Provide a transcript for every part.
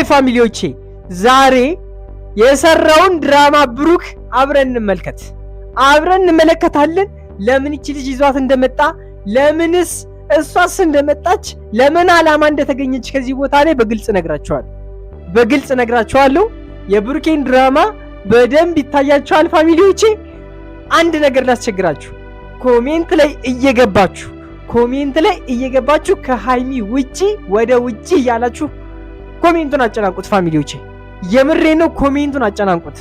ቆይ ፋሚሊዎቼ ዛሬ የሰራውን ድራማ ብሩክ አብረን እንመለከታለን። ለምን እቺ ልጅ ይዟት እንደመጣ፣ ለምንስ እሷስ እንደመጣች፣ ለምን አላማ እንደተገኘች ከዚህ ቦታ ላይ በግልጽ ነግራችኋለሁ። የብሩኬን ድራማ በደንብ ይታያችኋል ፋሚሊዎቼ። አንድ ነገር ላስቸግራችሁ፣ ኮሜንት ላይ እየገባችሁ ከሃይሚ ውጪ ወደ ውጪ እያላችሁ ኮሜንቱን አጨናንቁት ፋሚሊዎቼ። የምሬ ነው፣ ኮሜንቱን አጨናንቁት።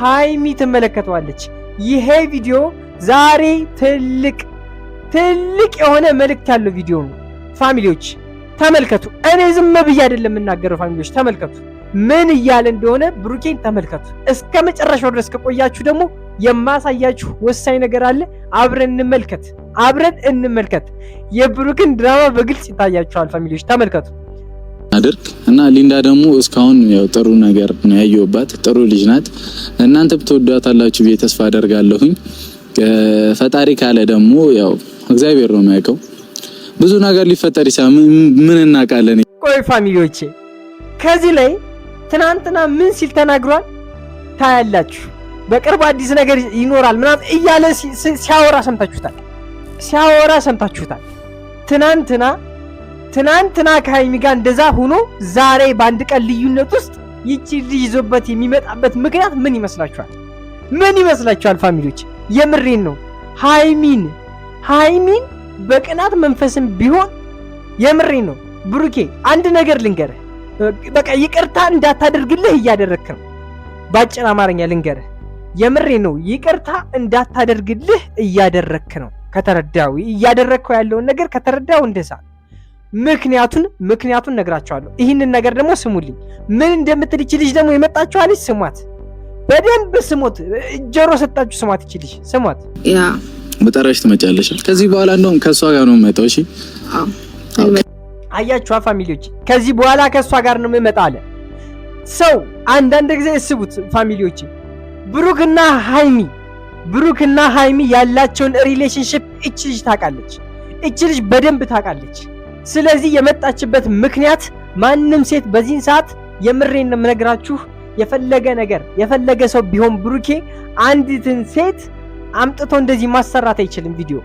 ሃይሚ ትመለከተዋለች። ይሄ ቪዲዮ ዛሬ ትልቅ የሆነ መልእክት ያለው ቪዲዮ ነው ፋሚሊዎች፣ ተመልከቱ። እኔ ዝም ብዬ አይደለም የምናገረው ፋሚሊዎች፣ ተመልከቱ ምን እያለ እንደሆነ ብሩኬን ተመልከቱ። እስከ መጨረሻው ድረስ ከቆያችሁ ደግሞ የማሳያችሁ ወሳኝ ነገር አለ። አብረን እንመልከት። የብሩክን ድራማ በግልጽ ይታያችኋል ፋሚሊዎች፣ ተመልከቱ። አድርግ እና ሊንዳ ደግሞ እስካሁን ያው ጥሩ ነገር ነው ያየሁባት፣ ጥሩ ልጅ ናት። እናንተም ትወዷታላችሁ ብዬ ተስፋ አደርጋለሁኝ። ፈጣሪ ካለ ደግሞ ያው እግዚአብሔር ነው የሚያውቀው፣ ብዙ ነገር ሊፈጠር ይችላል። ምን እናውቃለን? ቆይ ፋሚሊዎቼ ከዚህ ላይ ትናንትና ምን ሲል ተናግሯል ታያላችሁ። በቅርብ አዲስ ነገር ይኖራል ምናምን እያለ ሲያወራ ሰምታችሁታል። ትናንትና ከሃይሚ ጋር እንደዛ ሆኖ ዛሬ በአንድ ቀን ልዩነት ውስጥ ይቺ ልጅ ይዞበት የሚመጣበት ምክንያት ምን ይመስላችኋል ፋሚሊዎች? የምሬን ነው። ሃይሚን በቅናት መንፈስም ቢሆን የምሬን ነው። ብሩኬ አንድ ነገር ልንገርህ፣ በቃ ይቅርታ እንዳታደርግልህ እያደረክ ነው። ባጭር አማርኛ ልንገርህ፣ የምሬን ነው። ይቅርታ እንዳታደርግልህ እያደረክ ነው። ከተረዳው እያደረከው ያለውን ነገር ከተረዳው እንደዛ። ምክንያቱን ነግራቸዋለሁ። ይህንን ነገር ደግሞ ስሙልኝ። ምን እንደምትል ይቺ ልጅ ደግሞ የመጣችኋለች፣ ስሟት፣ በደንብ ስሙት። ጆሮ ሰጣችሁ ስሟት፣ ይቺ ልጅ ስሟት። ያ በጠራሽ ትመጫለሽ። ከዚህ በኋላ እንደውም ከሷ ጋር ነው የምመጣው። እሺ አያችሁ ፋሚሊዎች፣ ከዚህ በኋላ ከሷ ጋር ነው የምመጣ አለ ሰው። አንዳንድ ጊዜ እስቡት ፋሚሊዎች፣ ብሩክና ሃይሚ ያላቸውን ሪሌሽንሺፕ እቺ ልጅ ታውቃለች። እቺ ልጅ በደንብ ታውቃለች። ስለዚህ የመጣችበት ምክንያት ማንም ሴት በዚህን ሰዓት የምሬን ነው የምነግራችሁ፣ የፈለገ ሰው ቢሆን ብሩኬ አንዲትን ሴት አምጥቶ እንደዚህ ማሰራት አይችልም፣ ቪዲዮ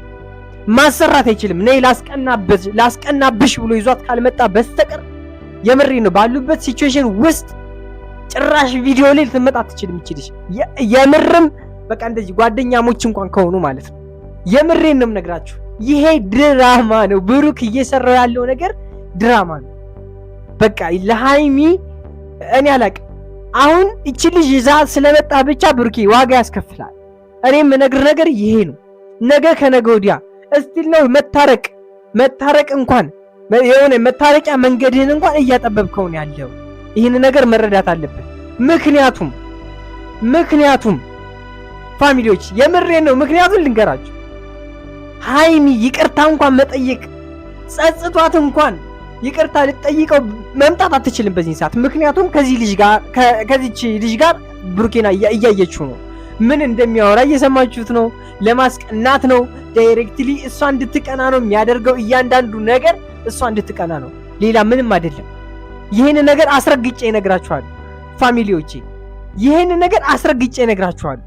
ማሰራት አይችልም። ነይ ላስቀናብሽ ብሎ ይዟት ካልመጣ በስተቀር የምሬን ነው ባሉበት ሲቹዌሽን ውስጥ ጭራሽ ቪዲዮ ላይ ልትመጣ አትችልም ይችልሽ። የምርም በቃ እንደዚህ ጓደኛሞች እንኳን ከሆኑ ማለት ነው። የምሬን ነው የምነግራችሁ፣ ይሄ ድራማ ነው። ብሩክ እየሰራው ያለው ነገር ድራማ ነው። በቃ ለሃይሚ እኔ አላቅም። አሁን እቺ ልጅ ይዛ ስለመጣ ብቻ ብሩኬ ዋጋ ያስከፍላል። እኔ የምነግር ነገር ይሄ ነው። ነገ ከነገ ወዲያ እስቲል ነው መታረቅ እንኳን የሆነ መታረቂያ መንገድህን እንኳን እያጠበብከው ነው ያለው። ይህን ነገር መረዳት አለብን። ምክንያቱም ፋሚሊዎች የምሬን ነው። ምክንያቱም ልንገራችሁ፣ ሃይሚ ይቅርታ እንኳን መጠየቅ ጸጽቷት እንኳን ይቅርታ ልትጠይቀው መምጣት አትችልም በዚህ ሰዓት። ምክንያቱም ከዚች ልጅ ጋር ብሩኬና እያየችው ነው። ምን እንደሚያወራ እየሰማችሁት ነው። ለማስቀናት ነው። ዳይሬክትሊ እሷ እንድትቀና ነው የሚያደርገው። እያንዳንዱ ነገር እሷ እንድትቀና ነው፣ ሌላ ምንም አይደለም። ይህን ነገር አስረግጬ እነግራችኋለሁ ፋሚሊዎቼ፣ ይህን ነገር አስረግጬ እነግራችኋለሁ።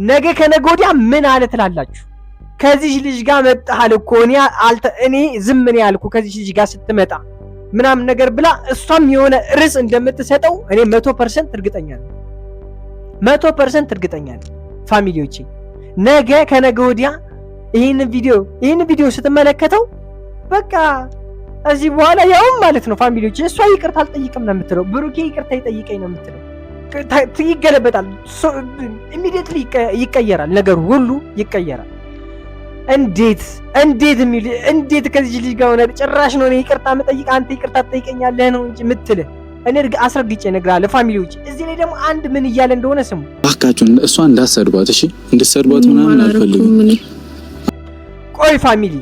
ነገ ከነገ ወዲያ ምን አለ ትላላችሁ? ከዚህ ልጅ ጋር መጣሃል እኮ እኔ ዝም ምን ያልኩ ከዚህ ልጅ ጋር ስትመጣ ምናምን ነገር ብላ እሷም የሆነ ርዕስ እንደምትሰጠው እኔ 100% እርግጠኛ ነኝ። 100% እርግጠኛ ነኝ ፋሚሊዎቼ። ነገ ከነገ ወዲያ ይህን ቪዲዮ ስትመለከተው በቃ እዚህ በኋላ ያውም ማለት ነው ፋሚሊዎቼ፣ እሷ ይቅርታ አልጠይቅም ነው የምትለው፣ ብሩኬ ይቅርታ ይጠይቀኝ ነው የምትለው። ይገለበጣል፣ ኢሚዲየትሊ ይቀየራል፣ ነገሩ ሁሉ ይቀየራል። እንዴት ከዚህ ልጅ ጋር ሆነ ጭራሽ ነው ይቅርታ መጠይቅ፣ አንተ ይቅርታ ትጠይቀኛለህ ነው እንጂ የምትልህ። እኔ አስረግጬ እነግርሃለሁ ፋሚሊዎች። እዚህ ላይ ደግሞ አንድ ምን እያለ እንደሆነ ስሙ ባካችሁ። እሷ እንዳትሰድቧት እሺ፣ እንድትሰድቧት ምናምን አልፈልግም። ቆይ ፋሚሊ፣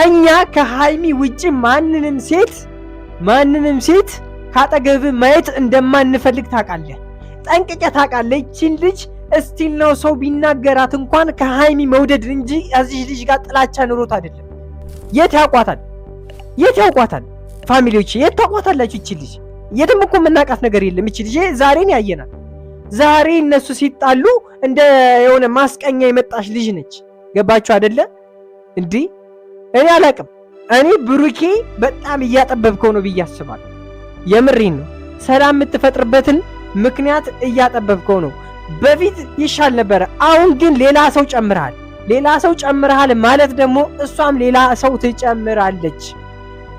እኛ ከሃይሚ ውጪ ማንንም ሴት ካጠገብ ማየት እንደማንፈልግ ታውቃለህ፣ ጠንቅቀህ ታውቃለህ። ይህችን ልጅ እስቲል ነው ሰው ቢናገራት እንኳን ከሃይሚ መውደድ እንጂ እዚህ ልጅ ጋር ጥላቻ ኑሮት አይደለም። የት ያውቋታል ፋሚሊዎች? የት ታውቋታላችሁ? ይህች ልጅ የትም እኮ የምናውቃት ነገር የለም። እቺ ልጅ ዛሬን ያየናል። ዛሬ እነሱ ሲጣሉ እንደ የሆነ ማስቀኛ የመጣች ልጅ ነች። ገባችሁ አይደለ እንዴ? እኔ አላቅም። እኔ ብሩኬ በጣም እያጠበብከው ነው ብዬ አስባለሁ። የምሬን ነው። ሰላም የምትፈጥርበትን ምክንያት እያጠበብከው ነው። በፊት ይሻል ነበረ። አሁን ግን ሌላ ሰው ጨምረሃል። ሌላ ሰው ጨምረሃል ማለት ደግሞ እሷም ሌላ ሰው ትጨምራለች።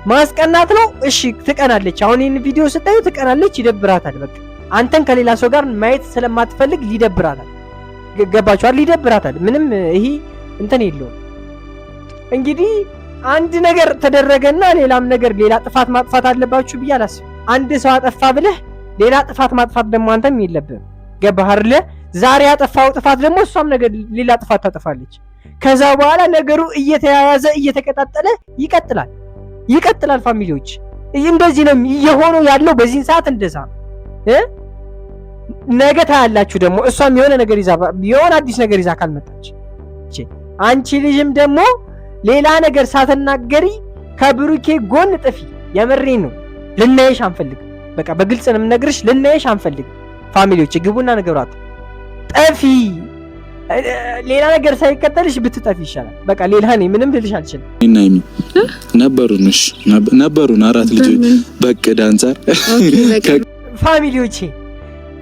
ማስቀናት ነው። እሺ ትቀናለች። አሁን ይህን ቪዲዮ ስታዩ ትቀናለች፣ ይደብራታል። በቃ አንተን ከሌላ ሰው ጋር ማየት ስለማትፈልግ ሊደብራታል። ገባችኋል? ሊደብራታል። ምንም ይሄ እንትን የለውም። እንግዲህ አንድ ነገር ተደረገና ሌላም ነገር ሌላ ጥፋት ማጥፋት አለባችሁ ብዬ አላስብም። አንድ ሰው አጠፋ ብለህ ሌላ ጥፋት ማጥፋት ደግሞ አንተም የለብህም። ገባህ አይደለ? ዛሬ ያጠፋው ጥፋት ደግሞ እሷም ነገር ሌላ ጥፋት ታጠፋለች። ከዛ በኋላ ነገሩ እየተያያዘ እየተቀጣጠለ ይቀጥላል። ፋሚሊዎች እንደዚህ ነው እየሆነው ያለው በዚህ ሰዓት እንደዛ ነው። ነገ ታያላችሁ ደግሞ እሷም የሆነ ነገር ይዛ የሆነ አዲስ ነገር ይዛ ካልመጣች አንቺ ልጅም ደግሞ ሌላ ነገር ሳትናገሪ ከብሩኬ ጎን ጥፊ። የምሬን ነው። ልናየሽ አንፈልግም። በቃ በግልጽ ነው የምነግርሽ፣ ልናየሽ አንፈልግም። ፋሚሊዎች ግቡና ነገሯት፣ ጠፊ። ሌላ ነገር ሳይከተልሽ ብትጠፊ ይሻላል። በቃ ሌላ እኔ ምንም ልልሽ አልችልም። እናይሚ ነበሩን 4 ልጆች በቅድ አንፃር ፋሚሊዎቼ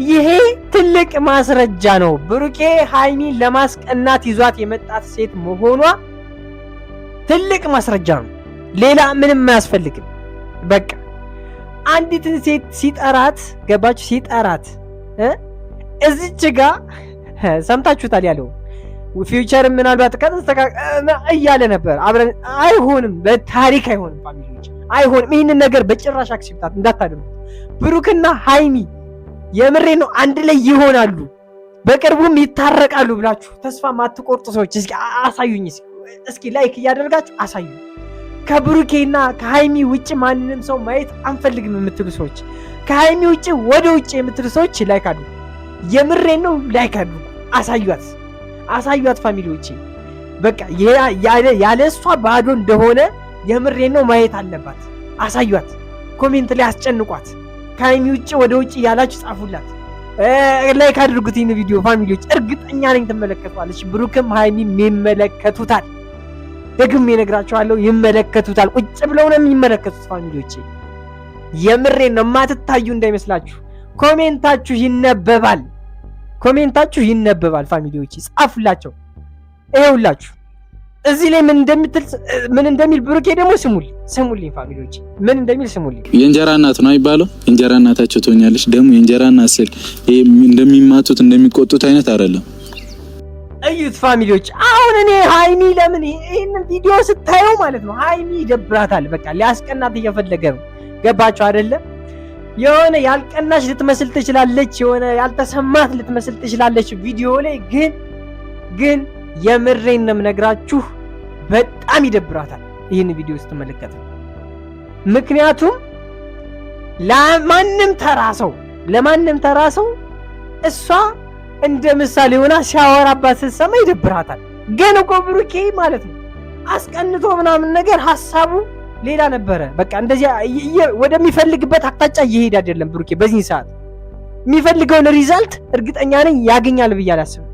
ይሄ ትልቅ ማስረጃ ነው። ብሩኬ ሃይሚን ለማስቀናት ይዟት የመጣት ሴት መሆኗ ትልቅ ማስረጃ ነው። ሌላ ምንም አያስፈልግም። በቃ አንዲትን ሴት ሲጠራት ገባችሁ? ሲጠራት እዚች ጋር ሰምታችሁታል ያለው ፊውቸር ምናልባት እያለ ነበር አብረን። አይሆንም፣ በታሪክ አይሆንም። ፋሚሊዎች አይሆንም። ይህንን ነገር በጭራሽ አክሴፕታት እንዳታደርጉ። ብሩክና ሃይሚ የምሬ ነው አንድ ላይ ይሆናሉ፣ በቅርቡም ይታረቃሉ ብላችሁ ተስፋ ማትቆርጡ ሰዎች እስኪ አሳዩኝ። እስኪ ላይክ እያደረጋችሁ አሳዩኝ። ከብሩኬና ከሃይሚ ውጭ ማንንም ሰው ማየት አንፈልግም የምትሉ ሰዎች፣ ከሃይሚ ውጭ ወደ ውጭ የምትሉ ሰዎች ላይክ አድርጉ። የምሬን ነው፣ ላይክ አድርጉ። አሳዩት ፋሚሊዎቼ። በቃ ያለ እሷ ባዶ እንደሆነ የምሬን ነው ማየት አለባት። አሳዩት። ኮሜንት ላይ አስጨንቋት። ከሃይሚ ውጭ ወደ ውጭ ያላችሁ ጻፉላት። ላይክ አድርጉት ይህን ቪዲዮ ፋሚሊዎች። እርግጠኛ ነኝ ትመለከቷለች። ብሩክም ሃይሚም ይመለከቱታል። ደግሜ እነግራችኋለሁ፣ ይመለከቱታል። ቁጭ ብለው ነው የሚመለከቱት ፋሚሊዎቼ። የምሬን ነው፣ የማትታዩ እንዳይመስላችሁ። ኮሜንታችሁ ይነበባል ፋሚሊዎቼ። ጻፉላቸው። ይሄውላችሁ እዚህ ላይ ምን እንደሚል ብሩኬ ደግሞ ስሙልኝ ፋሚሊዎች፣ ምን እንደሚል ስሙልኝ። የእንጀራ እናት ነው አይባለው? የእንጀራ እናታቸው ትሆኛለሽ። ደግሞ የእንጀራ እናት ስል ይሄ እንደሚማቱት እንደሚቆጡት አይነት አይደለም። እዩት ፋሚሊዎች። አሁን እኔ ሃይሚ ለምን ይሄንን ቪዲዮ ስታየው ማለት ነው ሃይሚ ይደብራታል። በቃ ሊያስቀናት እየፈለገ ነው። ገባችሁ አይደለ? የሆነ ያልቀናሽ ልትመስል ትችላለች፣ የሆነ ያልተሰማት ልትመስል ትችላለች ቪዲዮ ላይ ግን የምሬን ነው የምነግራችሁ በጣም ይደብራታል ይህን ቪዲዮ ስትመለከቱ። ምክንያቱም ለማንም ተራ ሰው እሷ እንደ ምሳሌ ሆና ሲያወራባት ስትሰማ ይደብራታል። ግን እኮ ብሩኬ ማለት ነው አስቀንቶ ምናምን ነገር ሐሳቡ ሌላ ነበረ። በቃ እንደዚህ ወደሚፈልግበት አቅጣጫ እየሄደ አይደለም ብሩኬ። በዚህ ሰዓት የሚፈልገውን ሪዛልት እርግጠኛ ነኝ ያገኛል ብዬ አላስብም።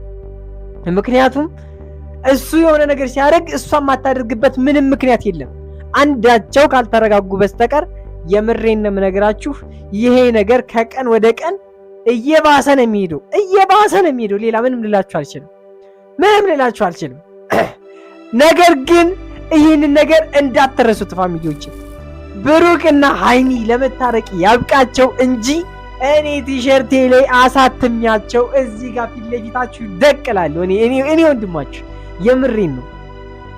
ምክንያቱም እሱ የሆነ ነገር ሲያደርግ እሷ የማታደርግበት ምንም ምክንያት የለም፣ አንዳቸው ካልተረጋጉ በስተቀር። የምሬን ነው የምነግራችሁ፣ ይሄ ነገር ከቀን ወደ ቀን እየባሰ ነው የሚሄደው። ሌላ ምንም ልላችሁ አልችልም። ነገር ግን ይህንን ነገር እንዳትረሱት ፋሚሊዎች። ብሩክና ሃይሚ ለመታረቅ ያብቃቸው እንጂ እኔ ቲሸርቴ ላይ አሳትሚያቸው እዚህ ጋር ፊት ለፊታችሁ ደቅላለሁ። እኔ ወንድማችሁ የምሬን ነው።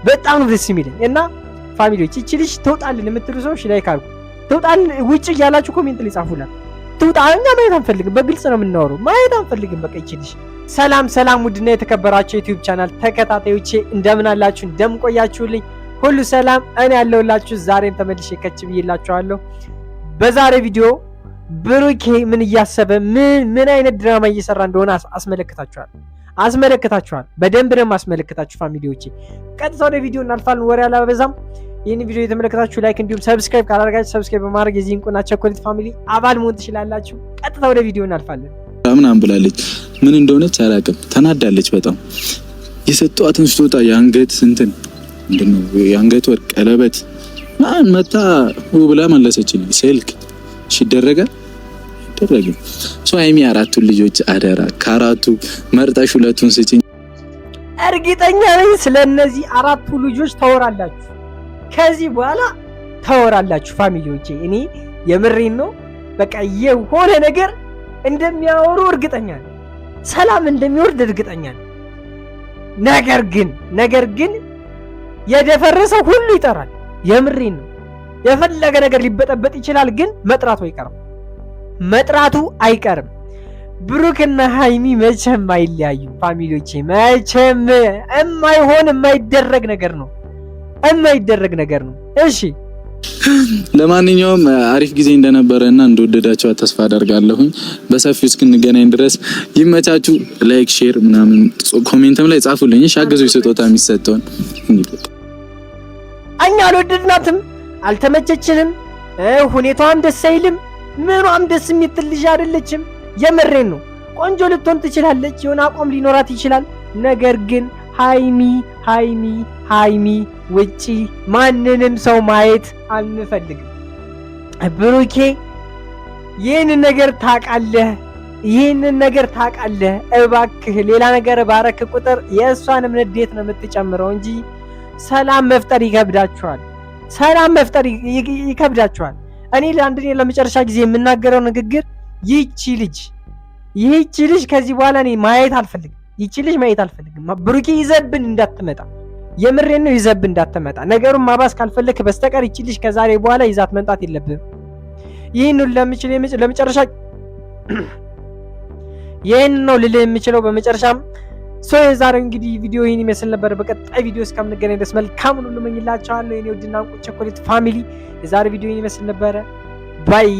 በጣም ደስ የሚለኝ እና ፋሚሊዎች እቺ ልጅ ትውጣልን የምትሉ ሰዎች ላይክ አድርጉ። ትውጣልን ውጭ እያላችሁ ኮሜንት ላይ ጻፉላት። ትውጣ። እኛ ማየት አንፈልግም። በግልጽ ነው የምናወራው። ማየት አንፈልግም። በቃ እቺ ልጅ። ሰላም ውድና የተከበራችሁ ዩቲዩብ ቻናል ተከታታዮቼ እንደምን አላችሁ? እንደምን ቆያችሁልኝ? ሁሉ ሰላም፣ እኔ ያለሁላችሁ ዛሬም ተመልሼ ከች ብዬላችኋለሁ። በዛሬ ቪዲዮ ብሩኬ ምን እያሰበ ምን አይነት ድራማ እየሰራ እንደሆነ አስመለክታችኋል። በደንብ ነው ማስመለክታችሁ ፋሚሊዎቼ። ቀጥታ ወደ ቪዲዮ እናልፋለን። ወሬ አላበዛም። ይህን ቪዲዮ የተመለከታችሁ ላይክ እንዲሁም ሰብስክራይብ ካላደረጋችሁ ሰብስክራይብ በማድረግ የዚህ እንቁና ቸኮሌት ፋሚሊ አባል መሆን ትችላላችሁ። ቀጥታ ወደ ቪዲዮ እናልፋለን። ምናምን ብላለች። ምን እንደሆነች አላውቅም። ተናዳለች በጣም። የሰጧትን ስጦታ የአንገት እንትን ምንድነው የአንገት ወርቅ ቀለበት ማን መታ ብላ መለሰችልኝ። ስልክ ይደረጋል ይደረጋል። ሀይሚ አራቱን ልጆች አደራ ከአራቱ መርጠሽ ሁለቱን ስጪኝ። እርግጠኛ ነኝ ስለነዚህ አራቱ ልጆች ታወራላችሁ፣ ከዚህ በኋላ ታወራላችሁ ፋሚሊዎቼ። እኔ የምሬን ነው። በቃ የሆነ ነገር እንደሚያወሩ እርግጠኛ ነኝ። ሰላም እንደሚወርድ እርግጠኛ ነኝ። ነገር ግን የደፈረሰው ሁሉ ይጠራል። የምሬን ነው። የፈለገ ነገር ሊበጠበጥ ይችላል፣ ግን መጥራቱ አይቀርም። ብሩክና ሃይሚ መቼም አይለያዩም ፋሚሊዎቼ። መቼም የማይደረግ ነገር ነው። እሺ ለማንኛውም አሪፍ ጊዜ እንደነበረና እንደወደዳችሁ ተስፋ አደርጋለሁኝ። በሰፊው እስክንገናኝ ድረስ ይመቻችሁ። ላይክ፣ ሼር ምናምን ኮሜንትም ላይ ጻፉልኝ። እሺ አገዙኝ። ስጦታ የሚሰጠውን እኛ አልወደድናትም፣ አልተመቸችንም፣ ሁኔታዋም ደስ አይልም፣ ምኗም ደስ የምትል ልጅ አይደለችም። የምሬን ነው። ቆንጆ ልትሆን ትችላለች፣ የሆነ አቋም ሊኖራት ይችላል። ነገር ግን ሃይሚ ውጪ ማንንም ሰው ማየት አንፈልግም። ብሩኬ ይህንን ነገር ታውቃለህ። እባክህ ሌላ ነገር ባረክ ቁጥር የእሷንም ንዴት ነው የምትጨምረው እንጂ ሰላም መፍጠር ይከብዳችኋል። እኔ ለአንድና ለመጨረሻ ጊዜ የምናገረው ንግግር ይህቺ ልጅ ከዚህ በኋላ እኔ ማየት አልፈልግም። ብሩኬ ይዘብን እንዳትመጣ፣ የምሬን ነው። ይዘብን እንዳትመጣ። ነገሩን ማባስ ካልፈለክ በስተቀር ይህቺ ልጅ ከዛሬ በኋላ ይዛት መምጣት የለብህም። ይህን ለመጨረሻ ይህን ነው ልልህ የምችለው። በመጨረሻም የዛሬው እንግዲህ ቪዲዮ ይህን ይመስል ነበር። በቀጣይ ቪዲዮ እስከምንገናኝ ድረስ መልካም ሁሉ እመኝላችኋለሁ የኔ ውድና እንቁ ቸኮሌት ፋሚሊ። የዛሬው ቪዲዮ ይህን ይመስል ነበረ። ባይ